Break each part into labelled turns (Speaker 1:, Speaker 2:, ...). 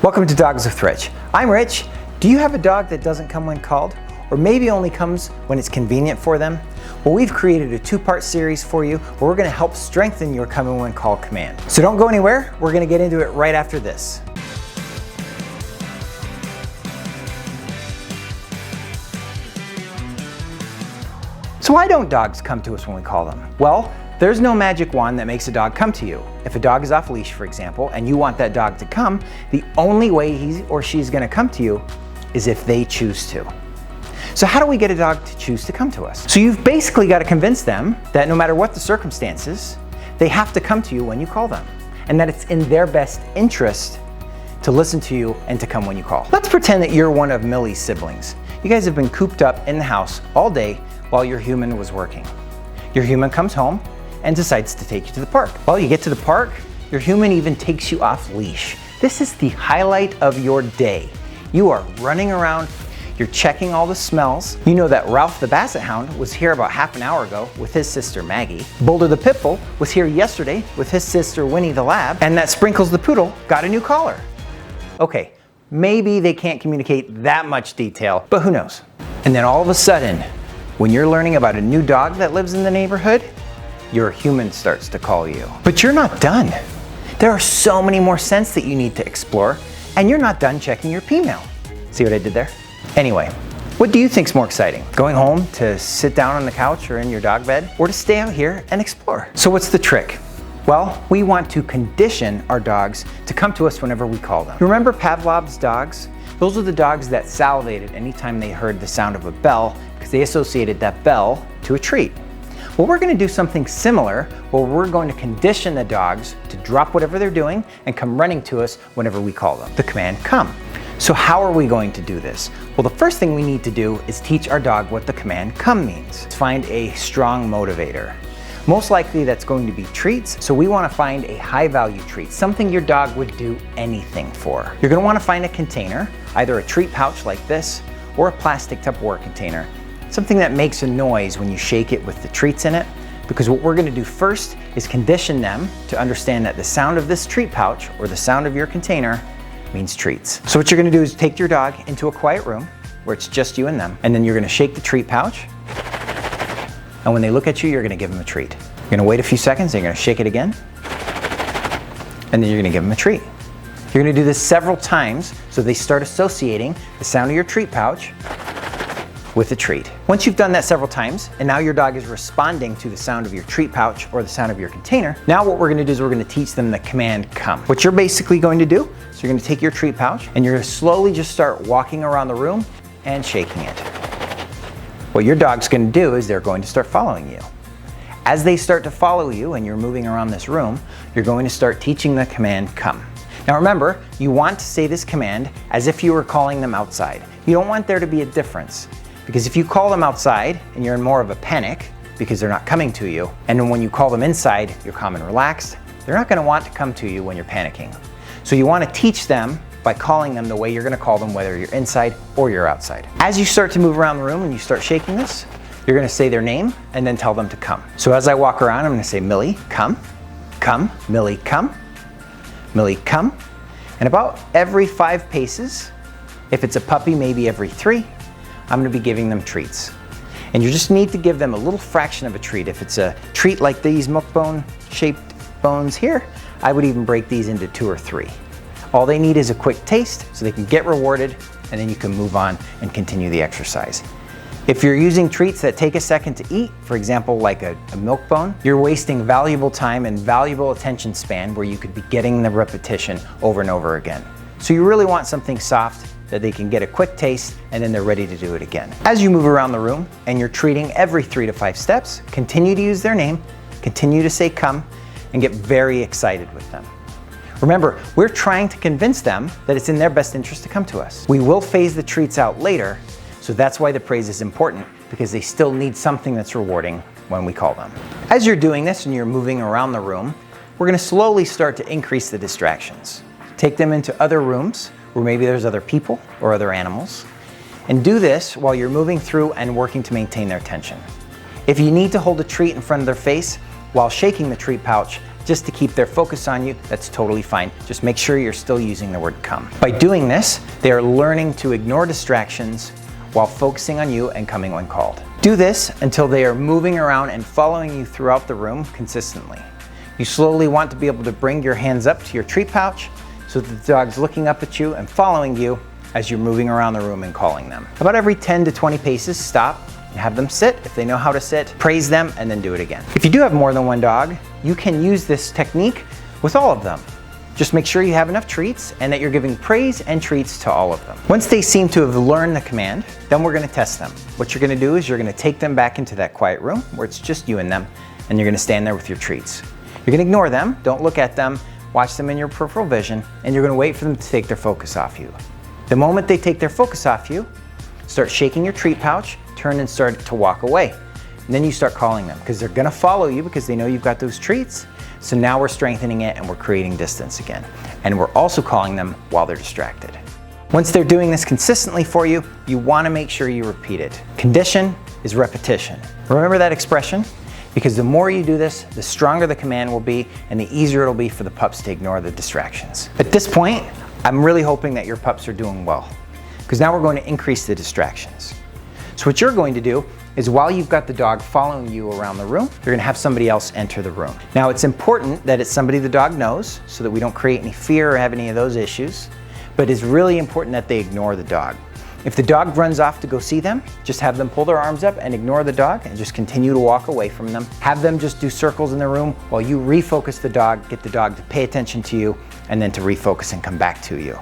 Speaker 1: Welcome to Dogs with Rich. I'm Rich. Do you have a dog that doesn't come when called, or maybe only comes when it's convenient for them? Well, we've created a two-part series for you where we're going to help strengthen your come when called command. So don't go anywhere. We're going to get into it right after this. So why don't dogs come to us when we call them? Well, there's no magic wand that makes a dog come to you. If a dog is off leash, for example, and you want that dog to come, the only way he or she's going to come to you is if they choose to. So how do we get a dog to choose to come to us? So you've basically got to convince them that no matter what the circumstances, they have to come to you when you call them, and that it's in their best interest to listen to you and to come when you call. Let's pretend that you're one of Millie's siblings. You guys have been cooped up in the house all day while your human was working. Your human comes home and decides to take you to the park. Well, you get to the park, your human even takes you off leash. This is the highlight of your day. You are running around, you're checking all the smells. You know that Ralph the Basset Hound was here about half an hour ago with his sister Maggie. Boulder the Pit Bull was here yesterday with his sister Winnie the Lab. And that Sprinkles the Poodle got a new collar. Okay, maybe they can't communicate that much detail, but who knows? And then all of a sudden, when you're learning about a new dog that lives in the neighborhood, your human starts to call you. But you're not done. There are so many more scents that you need to explore, and you're not done checking your P-mail. See what I did there? Anyway, what do you think's more exciting? Going home to sit down on the couch or in your dog bed, or to stay out here and explore? So what's the trick? Well, we want to condition our dogs to come to us whenever we call them. Remember Pavlov's dogs? Those are the dogs that salivated anytime they heard the sound of a bell because they associated that bell to a treat. Well, we're going to do something similar where we're going to condition the dogs to drop whatever they're doing and come running to us whenever we call them. The command come. So how are we going to do this? Well, the first thing we need to do is teach our dog what the command come means. Find a strong motivator. Most likely that's going to be treats, so we want to find a high value treat, something your dog would do anything for. You're going to want to find a container, either a treat pouch like this or a plastic Tupperware container. Something that makes a noise when you shake it with the treats in it, because what we're going to do first is condition them to understand that the sound of this treat pouch or the sound of your container means treats. So what you're going to do is take your dog into a quiet room where it's just you and them, and then you're going to shake the treat pouch, and when they look at you, you're going to give them a treat. You're going to wait a few seconds, and you're going to shake it again, and then you're going to give them a treat. You're going to do this several times so they start associating the sound of your treat pouch with a treat. Once you've done that several times, and now your dog is responding to the sound of your treat pouch or the sound of your container, now what we're going to do is we're going to teach them the command come. What you're basically going to do is you're going to take your treat pouch and you're going to slowly just start walking around the room and shaking it. What your dog's going to do is they're going to start following you. As they start to follow you and you're moving around this room, you're going to start teaching the command come. Now remember, you want to say this command as if you were calling them outside. You don't want there to be a difference. Because if you call them outside and you're in more of a panic because they're not coming to you, and then when you call them inside, you're calm and relaxed, they're not going to want to come to you when you're panicking. So you want to teach them by calling them the way you're going to call them whether you're inside or you're outside. As you start to move around the room and you start shaking this, you're going to say their name and then tell them to come. So as I walk around, I'm going to say, Millie, come, come, Millie, come, Millie, come. And about every 5 paces, if it's a puppy, maybe every 3, I'm going to be giving them treats. And you just need to give them a little fraction of a treat. If it's a treat like these milk bone shaped bones here, I would even break these into 2 or 3. All they need is a quick taste so they can get rewarded, and then you can move on and continue the exercise. If you're using treats that take a second to eat, for example like a milk bone, you're wasting valuable time and valuable attention span where you could be getting the repetition over and over again. So you really want something soft that they can get a quick taste and then they're ready to do it again. As you move around the room and you're treating every 3 to 5 steps, continue to use their name, continue to say come, and get very excited with them. Remember, we're trying to convince them that it's in their best interest to come to us. We will phase the treats out later, so that's why the praise is important, because they still need something that's rewarding when we call them. As you're doing this and you're moving around the room, we're going to slowly start to increase the distractions. Take them into other rooms where maybe there's other people or other animals, and do this while you're moving through and working to maintain their attention. If you need to hold a treat in front of their face while shaking the treat pouch, just to keep their focus on you, that's totally fine. Just make sure you're still using the word come. By doing this, they are learning to ignore distractions while focusing on you and coming when called. Do this until they are moving around and following you throughout the room consistently. You slowly want to be able to bring your hands up to your treat pouch so that the dog's looking up at you and following you as you're moving around the room and calling them. About every 10 to 20 paces, stop and have them sit. If they know how to sit, praise them and then do it again. If you do have more than one dog, you can use this technique with all of them. Just make sure you have enough treats and that you're giving praise and treats to all of them. Once they seem to have learned the command, then we're gonna test them. What you're gonna do is you're gonna take them back into that quiet room where it's just you and them, and you're gonna stand there with your treats. You're gonna ignore them, don't look at them, watch them in your peripheral vision, and you're gonna wait for them to take their focus off you. The moment they take their focus off you, start shaking your treat pouch, turn and start to walk away. And then you start calling them because they're gonna follow you because they know you've got those treats. So now we're strengthening it and we're creating distance again. And we're also calling them while they're distracted. Once they're doing this consistently for you, you wanna make sure you repeat it. Condition is repetition. Remember that expression? Because the more you do this, the stronger the command will be and the easier it'll be for the pups to ignore the distractions. At this point, I'm really hoping that your pups are doing well because now we're going to increase the distractions. So what you're going to do is while you've got the dog following you around the room, you're gonna have somebody else enter the room. Now it's important that it's somebody the dog knows so that we don't create any fear or have any of those issues, but it's really important that they ignore the dog. If the dog runs off to go see them, just have them pull their arms up and ignore the dog and just continue to walk away from them. Have them just do circles in the room while you refocus the dog, get the dog to pay attention to you, and then to refocus and come back to you.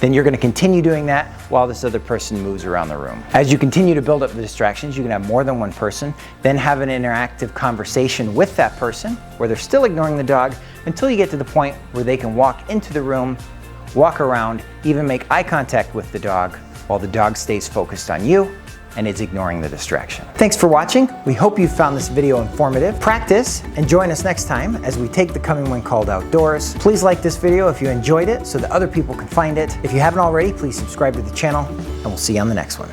Speaker 1: Then you're gonna continue doing that while this other person moves around the room. As you continue to build up the distractions, you can have more than one person, then have an interactive conversation with that person where they're still ignoring the dog until you get to the point where they can walk into the room, walk around, even make eye contact with the dog while the dog stays focused on you and is ignoring the distraction. Thanks for watching. We hope you found this video informative. Practice and join us next time as we take the coming when called outdoors. Please like this video if you enjoyed it so that other people can find it. If you haven't already, please subscribe to the channel and we'll see you on the next one.